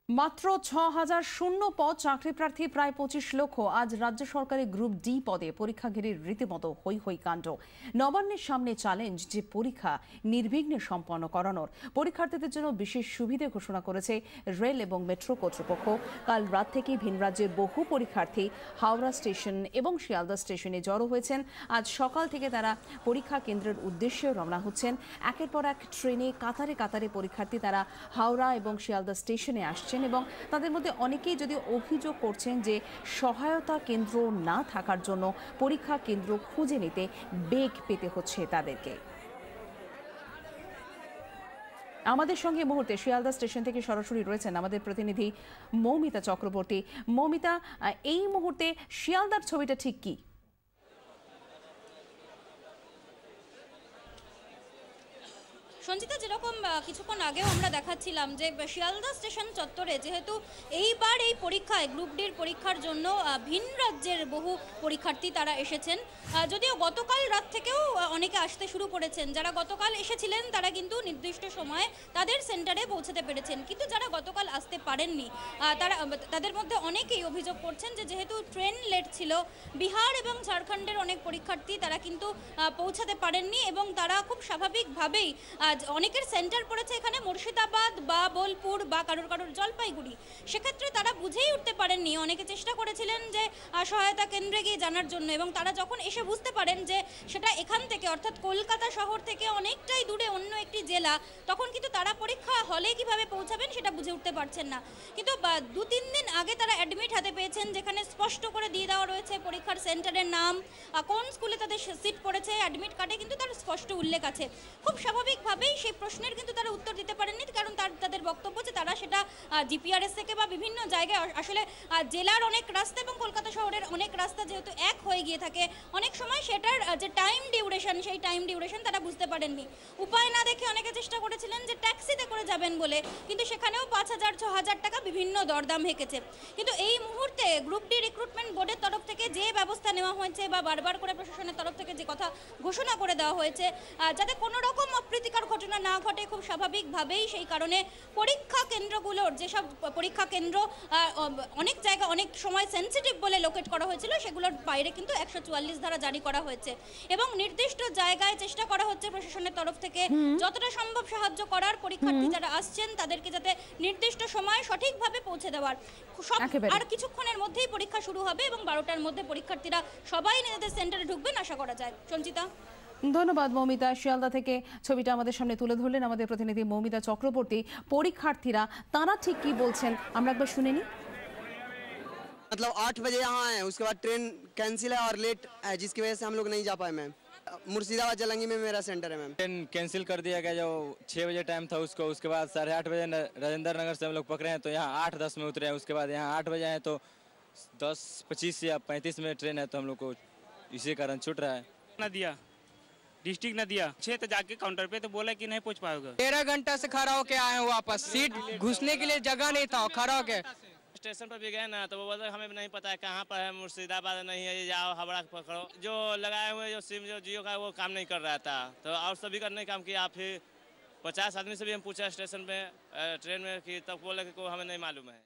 মাত্র ৬,০০০ শূন্য পদ, চাকরি প্রার্থী প্রায় ২৫ লক্ষ। আজ রাজ্য সরকারি গ্রুপ ডি পদে পরীক্ষা ঘিরে রীতিমতো হৈ হৈ কাণ্ড। নবান্নের সামনে চ্যালেঞ্জ যে পরীক্ষা নির্বিঘ্নে সম্পন্ন করানোর। পরীক্ষার্থীদের জন্য বিশেষ সুবিধে ঘোষণা করেছে রেল এবং মেট্রো কর্তৃপক্ষ। কাল রাত থেকেই ভিন রাজ্যের বহু পরীক্ষার্থী হাওড়া স্টেশন এবং শিয়ালদা স্টেশনে জড়ো হয়েছেন। আজ সকাল থেকে তারা পরীক্ষা কেন্দ্রের উদ্দেশ্যে রওনা হচ্ছেন। একের পর এক ট্রেনে কাতারে কাতারে পরীক্ষার্থী তারা হাওড়া এবং শিয়ালদা স্টেশনে আসছেন এবং তাদের মধ্যে অনেকেই যদি অভিযোগ করছেন যে সহায়তা কেন্দ্র না থাকার জন্য পরীক্ষা কেন্দ্র খুঁজে নিতে বেগ পেতে হচ্ছে তাদেরকে। আমাদের সঙ্গে মুহূর্তে শিয়ালদা স্টেশন থেকে সরাসরি রয়েছেন আমাদের প্রতিনিধি মৌমিতা চক্রবর্তী। মৌমিতা, এই মুহূর্তে শিয়ালদার ছবিটা ঠিক কি? সঞ্চিতা, যেরকম কিছুক্ষণ আগেও আমরা দেখাচ্ছিলাম যে শিয়ালদা স্টেশন চত্বরে যেহেতু এইবার এই পরীক্ষায় গ্রুপ ডির পরীক্ষার জন্য ভিন রাজ্যের বহু পরীক্ষার্থী তারা এসেছেন। যদিও গতকাল রাত থেকেও অনেকে আসতে শুরু করেছেন। যারা গতকাল এসেছিলেন তারা কিন্তু নির্দিষ্ট সময়ে তাদের সেন্টারে পৌঁছাতে পেরেছেন, কিন্তু যারা গতকাল আসতে পারেননি তাদের মধ্যে অনেকেই অভিযোগ করছেন যে যেহেতু ট্রেন লেট ছিল, বিহার এবং ঝাড়খণ্ডের অনেক পরীক্ষার্থী তারা কিন্তু পৌঁছাতে পারেননি এবং তারা খুব স্বাভাবিকভাবেই অনেকের সেন্টার পড়েছে এখানে মুর্শিদাবাদ বা বোলপুর বা কারোর জলপাইগুড়ি। সেক্ষেত্রে তারা বুঝেই উঠতে পারেননি। অনেকে চেষ্টা করেছিলেন যে সহায়তা কেন্দ্রে গিয়ে জানার জন্য, এবং তারা যখন এসে বুঝতে পারেন যে সেটা এখান থেকে অর্থাৎ কলকাতা শহর থেকে অনেকটাই দূরে অন্য একটি জেলা, তখন কিন্তু তারা পরীক্ষা হলে কিভাবে পৌঁছাবেন সেটা বুঝে উঠতে পারছেন না। কিন্তু ২-৩ দিন আগে তারা অ্যাডমিট হাতে পেয়েছেন, যেখানে স্পষ্ট করে দিয়ে দেওয়া রয়েছে পরীক্ষার সেন্টারের নাম, কোন স্কুলে তাদের সিট পড়েছে। অ্যাডমিট কার্ডে কিন্তু তার স্পষ্ট উল্লেখ আছে। খুব স্বাভাবিকভাবে সেই প্রশ্নের কিন্তু তারা উত্তর দিতে পারেননি, কারণ তাদের বক্তব্য যে তারা সেটা জিপিআরএস থেকে বা বিভিন্ন জায়গায় আসলে জেলার অনেক রাস্তা এবং কলকাতা শহরের অনেক রাস্তা যেহেতু এক হয়ে গিয়ে থাকে, অনেক সময় সেটার যে টাইম ডিউরেশন সেই টাইম ডিউরেশন তারা বুঝতে পারেননি। উপায় না দেখে অনেকে চেষ্টা করেছিলেন যে ট্যাক্সিতে করে যাবেন বলে, কিন্তু সেখানেও ৫,০০০-৬,০০০ টাকা বিভিন্ন দরদাম হেঁকেছে। কিন্তু এই মুহূর্তে গ্রুপ ডি রিক্রুটমেন্ট বোর্ডের তরফ থেকে যে ব্যবস্থা নেওয়া হয়েছে বা বারবার করে প্রশাসনের তরফ থেকে যে কথা ঘোষণা করে দেওয়া হয়েছে যাতে কোনো রকম অপ্রীতিকর ঘটনা না ঘটে, খুব স্বাভাবিকভাবেই সেই কারণে পরীক্ষা কেন্দ্রগুলোর যেসব পরীক্ষা কেন্দ্র অনেক জায়গা অনেক সময় সেন্সিটিভ বলে লোকেট করা হয়েছিল, সেগুলোর বাইরে কিন্তু ১৪৪ ধারা জারি করা হয়েছে এবং নির্দিষ্ট জায়গায় চেষ্টা করা হচ্ছে প্রশাসনের তরফ থেকে যতটা সম্ভব সাহায্য করার, পরীক্ষার্থী যারা আসছেন তাদেরকে যাতে নির্দিষ্ট সময়ে সঠিকভাবে পৌঁছে দেওয়ার। আর কিছুক্ষণের মধ্যেই পরীক্ষা শুরু হবে এবং ১২টার মধ্যে পরীক্ষার্থীরা সবাই নিজেদের সেন্টারে ঢুকবেন আশা করা যায়। সঞ্চিতা, ধন্যবাদ মৌমিতা। শিয়ালদা থেকে ছবিটা আমাদের সামনে তুলে ধরলেন আমাদের প্রতিনিধি মৌমিতা চক্রবর্তী। পরীক্ষার্থীরা তারা ঠিক কি বলছেন আমরা একবার শুনে নিই। मतलब 8 बजे यहाँ आए, उसके बाद ट्रेन कैंसिल है और लेट है, जिसकी वजह से हम लोग नहीं जा पाए मैम। मुर्शिदाबाद जलंगी में मेरा सेंटर है मैम। ट्रेन कैंसिल कर दिया गया, जो 6 बजे टाइम था उसको, उसके बाद 8:30 बजे राजेंद्र नगर से हम लोग पकड़े हैं, तो यहाँ 8:10 में उतरे हैं। उसके बाद यहाँ 8 बजे हैं तो 10:25 या 35 में ट्रेन है, तो हम लोग को इसी कारण छूट रहा है। ना दिया डिस्ट्रिक्ट न दिया 6 तो जाके काउंटर पे तो बोला कि नहीं पहुंच पाओगे। 13 घंटा से खड़ा होके आए हैं वापस, सीट घुसने के लिए जगह नहीं था, खड़ा होके स्टेशन पर भी गए ना तो वो बोलते हमें नहीं पता है कहाँ पर है, मुर्शिदाबाद नहीं है, जाओ हावड़ा पकड़ो। जो लगाए हुए जो सिम जो जियो का वो काम नहीं कर रहा था, तो और सभी का नहीं काम किया। फिर 50 आदमी से भी हम पूछा स्टेशन पे ट्रेन में कि तब बोले कि हमें नहीं मालूम है।